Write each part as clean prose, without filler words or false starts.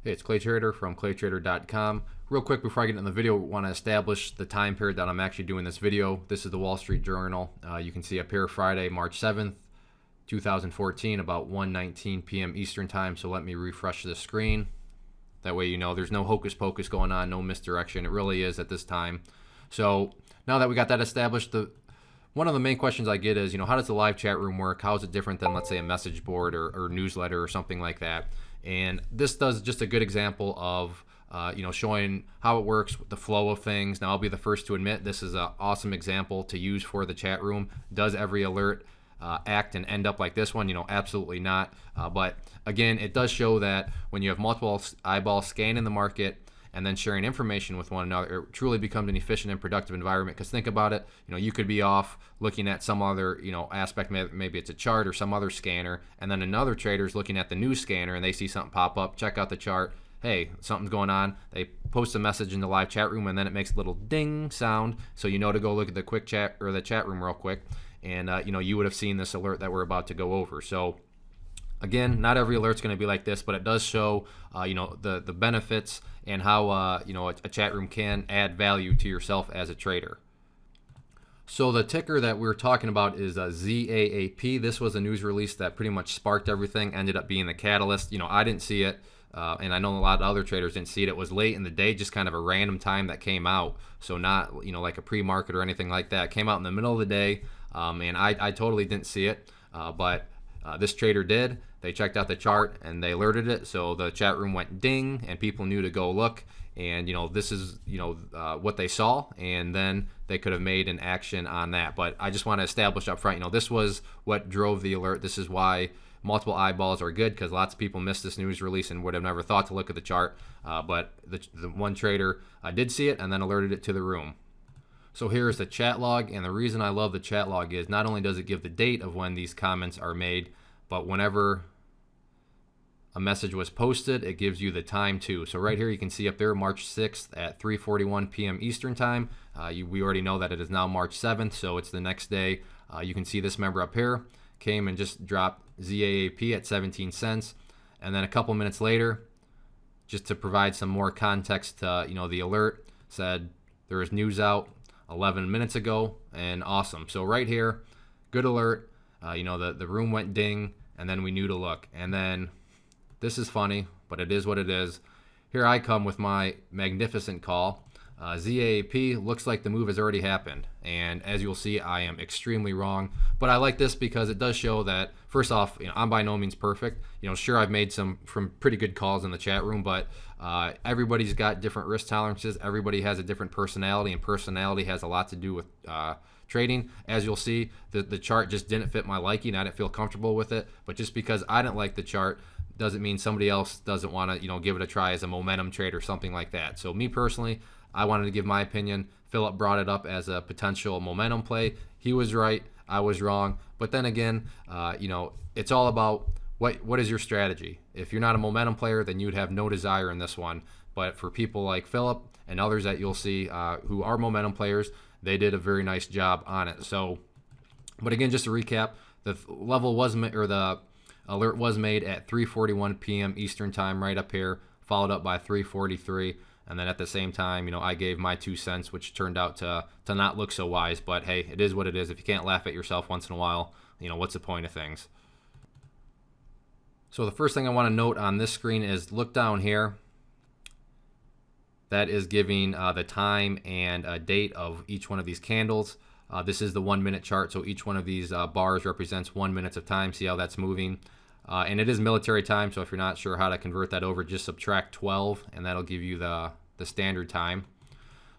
Hey, it's Clay Trader from claytrader.com. Real quick before I get into the video, I want to establish the time period that I'm actually doing this video. This is the Wall Street Journal. You can see up here Friday, March 7th, 2014, about 1:19 p.m. Eastern Time. So let me refresh the screen. That way you know there's no hocus pocus going on, no misdirection. It really is at this time. So now that we got that established, one of the main questions I get is, how does the live chat room work? How is it different than, let's say, a message board or newsletter or something like that? And this does just a good example of, showing how it works, the flow of things. Now, I'll be the first to admit this is an awesome example to use for the chat room. Does every alert act and end up like this one? Absolutely not. But again, it does show that when you have multiple eyeballs scanning the market and then sharing information with one another, it truly becomes an efficient and productive environment. Because think about it, you could be off looking at some other, aspect, maybe it's a chart or some other scanner, and then another trader's looking at the news scanner and they see something pop up, check out the chart, hey, something's going on. They post a message in the live chat room and then it makes a little ding sound, so you know to go look at the quick chat or the chat room real quick, and you would have seen this alert that we're about to go over. So again, not every alert's going to be like this, but it does show, the benefits and how, a chat room can add value to yourself as a trader. So the ticker that we're talking about is ZAAP. This was a news release that pretty much sparked everything, ended up being the catalyst. I didn't see it, and I know a lot of other traders didn't see it. It was late in the day, just kind of a random time that came out. So not, like a pre-market or anything like that. It came out in the middle of the day, and I totally didn't see it, but this trader did. They checked out the chart and they alerted it, so the chat room went ding and people knew to go look, and this is what they saw, and then they could have made an action on that. But I just want to establish up front, this was what drove the alert. This is why multiple eyeballs are good, because lots of people missed this news release and would have never thought to look at the chart, but the one trader did see it and then alerted it to the room. So here's the chat log, and the reason I love the chat log is not only does it give the date of when these comments are made, but whenever a message was posted, it gives you the time too. So right here you can see up there March 6th at 3:41 p.m. Eastern Time. We already know that it is now March 7th, so it's the next day. You can see this member up here came and just dropped ZAAP at 17 cents. And then a couple minutes later, just to provide some more context to the alert, said there is news out 11 minutes ago, and awesome. So right here, good alert. The room went ding, and then we knew to look. And then this is funny, but it is what it is. Here I come with my magnificent call. ZAAP looks like the move has already happened, and as you'll see, I am extremely wrong. But I like this because it does show that, first off, I'm by no means perfect. Sure, I've made some pretty good calls in the chat room, but everybody's got different risk tolerances. Everybody has a different personality, and personality has a lot to do with trading. As you'll see, the chart just didn't fit my liking. I didn't feel comfortable with it, but just because I didn't like the chart doesn't mean somebody else doesn't want to give it a try as a momentum trade or something like that. So me personally, I wanted to give my opinion. Philip brought it up as a potential momentum play. He was right, I was wrong. But then again, it's all about what is your strategy. If you're not a momentum player, then you'd have no desire in this one. But for people like Philip and others that you'll see who are momentum players, they did a very nice job on it. So, but again, just to recap, the level was the alert was made at 3:41 p.m. Eastern Time, right up here, followed up by 3:43, and then at the same time, I gave my 2 cents, which turned out to not look so wise. But hey, it is what it is. If you can't laugh at yourself once in a while, what's the point of things? So the first thing I want to note on this screen is look down here. That is giving the time and date of each one of these candles. This is the 1 minute chart, so each one of these bars represents 1 minute of time. See how that's moving? And it is military time, so if you're not sure how to convert that over, just subtract 12, and that'll give you the standard time.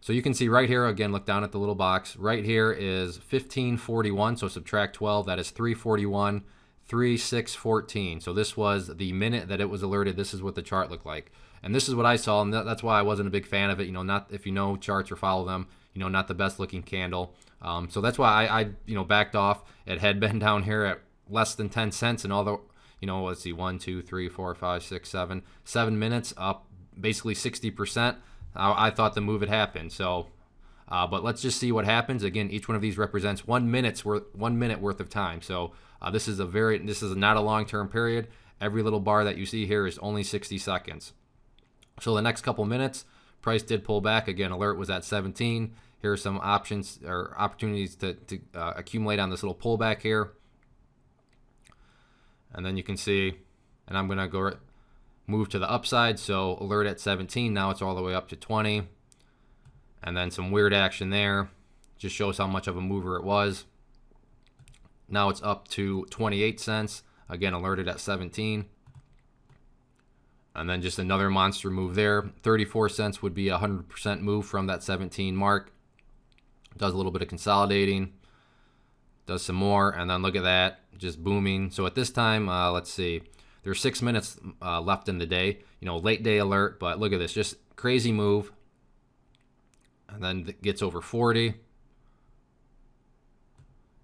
So you can see right here, again, look down at the little box. Right here is 15:41, so subtract 12, that is 3:41, 3:6:14. So this was the minute that it was alerted. This is what the chart looked like. And this is what I saw, and that's why I wasn't a big fan of it. Not if you know charts or follow them, not the best looking candle. So that's why I backed off. It had been down here at less than 10 cents, and although, let's see, 1, 2, 3, 4, 5, 6, 7 minutes, up basically 60%. I thought the move had happened. So, but let's just see what happens. Again, each one of these represents 1 minute worth of time. So this is not a long-term period. Every little bar that you see here is only 60 seconds. So the next couple minutes, price did pull back. Again, alert was at 17. Here are some options or opportunities to accumulate on this little pullback here. And then you can see, and I'm going to go move to the upside. So alert at 17. Now it's all the way up to 20. And then some weird action there. Just shows how much of a mover it was. Now it's up to 28 cents. Again, alerted at 17. And then just another monster move there. 34 cents would be a 100% move from that 17 mark. Does a little bit of consolidating. Does some more. And then look at that. Just booming. So at this time, let's see. There's 6 minutes left in the day. You know, late day alert. But look at this. Just crazy move. And then it gets over 40.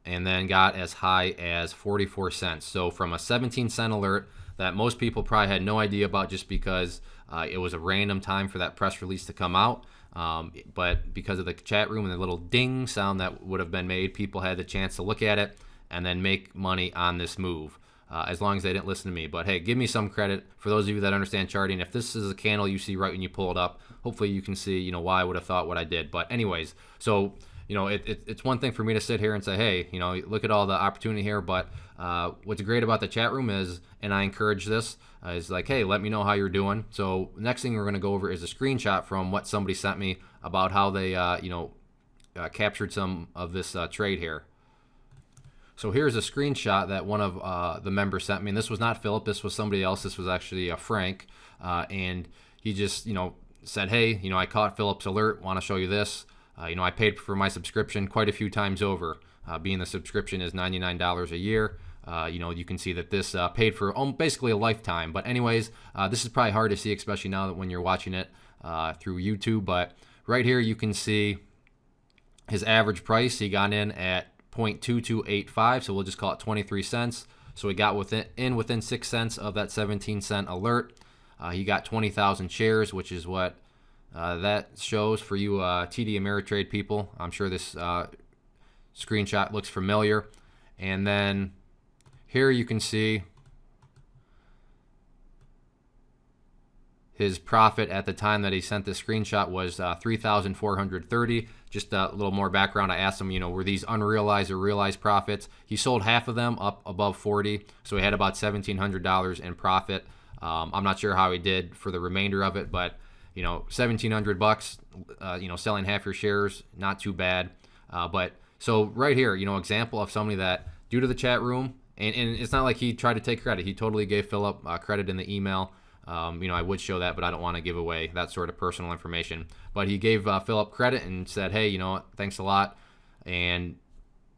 And then got as high as 44 cents. So from a 17-cent alert that most people probably had no idea about just because it was a random time for that press release to come out. But because of the chat room and the little ding sound that would have been made, people had the chance to look at it and then make money on this move. As long as they didn't listen to me. But hey, give me some credit for those of you that understand charting. If this is a candle you see right when you pull it up, hopefully you can see, you know, why I would have thought what I did. But anyways, so you know, it's one thing for me to sit here and say, hey, you know, look at all the opportunity here. But what's great about the chat room is, and I encourage this, is like, hey, let me know how you're doing. So next thing we're going to go over is a screenshot from what somebody sent me about how they, captured some of this trade here. So here's a screenshot that one of the members sent me. And this was not Philip. This was somebody else. This was actually Frank. And he just, you know, said, hey, you know, I caught Philip's alert. Want to show you this. You know, I paid for my subscription quite a few times over. Being the subscription is $99 a year. You know, you can see that this paid for basically a lifetime. But anyways, this is probably hard to see, especially now that when you're watching it through YouTube. But right here, you can see his average price. He got in at 0.2285, so we'll just call it 23 cents. So he got within 6 cents of that 17-cent alert. He got 20,000 shares, which is what that shows for you TD Ameritrade people. I'm sure this screenshot looks familiar. And then here you can see his profit at the time that he sent the screenshot was 3,430. Just a little more background. I asked him, you know, were these unrealized or realized profits? He sold half of them up above 40, so he had about $1,700 in profit. I'm not sure how he did for the remainder of it, but you know, $1,700, you know, selling half your shares, not too bad. But so right here, you know, example of somebody that due to the chat room, and it's not like he tried to take credit. He totally gave Philip credit in the email. You know, I would show that, but I don't want to give away that sort of personal information. But he gave Philip credit and said, hey, you know, thanks a lot. And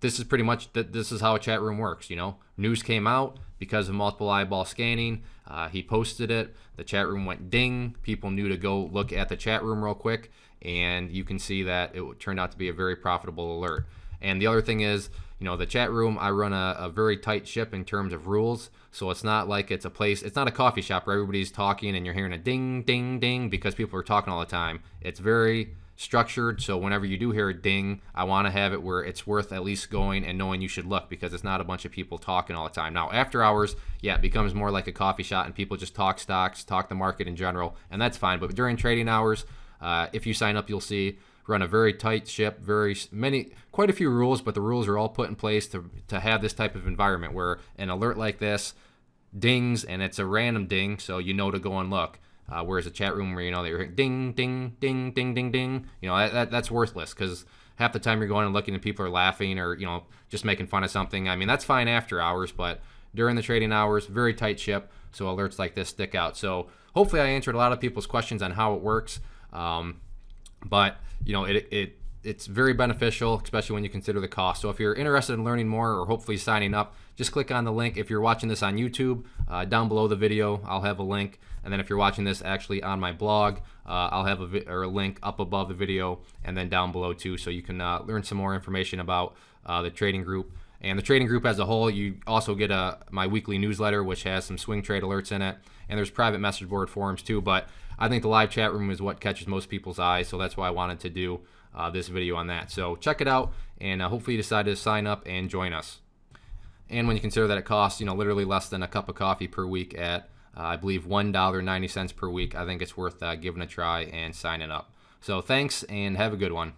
this is pretty much, this is how a chat room works, you know. News came out because of multiple eyeball scanning. He posted it. The chat room went ding. People knew to go look at the chat room real quick. And you can see that it turned out to be a very profitable alert. And the other thing is, you know, the chat room, I run a very tight ship in terms of rules. So it's not like it's a place, it's not a coffee shop where everybody's talking and you're hearing a ding, ding, ding because people are talking all the time. It's very structured. So whenever you do hear a ding, I want to have it where it's worth at least going and knowing you should look because it's not a bunch of people talking all the time. Now, after hours, yeah, it becomes more like a coffee shop and people just talk stocks, talk the market in general, and that's fine. But during trading hours, if you sign up, you'll see run a very tight ship, quite a few rules, but the rules are all put in place to have this type of environment where an alert like this dings and it's a random ding, so you know to go and look. Whereas a chat room where you know that you're hearing ding, ding, ding, ding, ding, ding, you know that's worthless because half the time you're going and looking and people are laughing or you know just making fun of something. I mean that's fine after hours, but during the trading hours, very tight ship, so alerts like this stick out. So hopefully I answered a lot of people's questions on how it works. But you know it's very beneficial, especially when you consider the cost. So if you're interested in learning more or hopefully signing up, just click on the link. If you're watching this on YouTube, down below the video, I'll have a link. And then if you're watching this actually on my blog, I'll have a link up above the video and then down below too, so you can learn some more information about the trading group. And the trading group as a whole, you also get my weekly newsletter, which has some swing trade alerts in it. And there's private message board forums too. But I think the live chat room is what catches most people's eyes. So that's why I wanted to do this video on that. So check it out, and hopefully you decide to sign up and join us. And when you consider that it costs, you know, literally less than a cup of coffee per week at I believe $1.90 per week. I think it's worth giving a try and signing up. So thanks, and have a good one.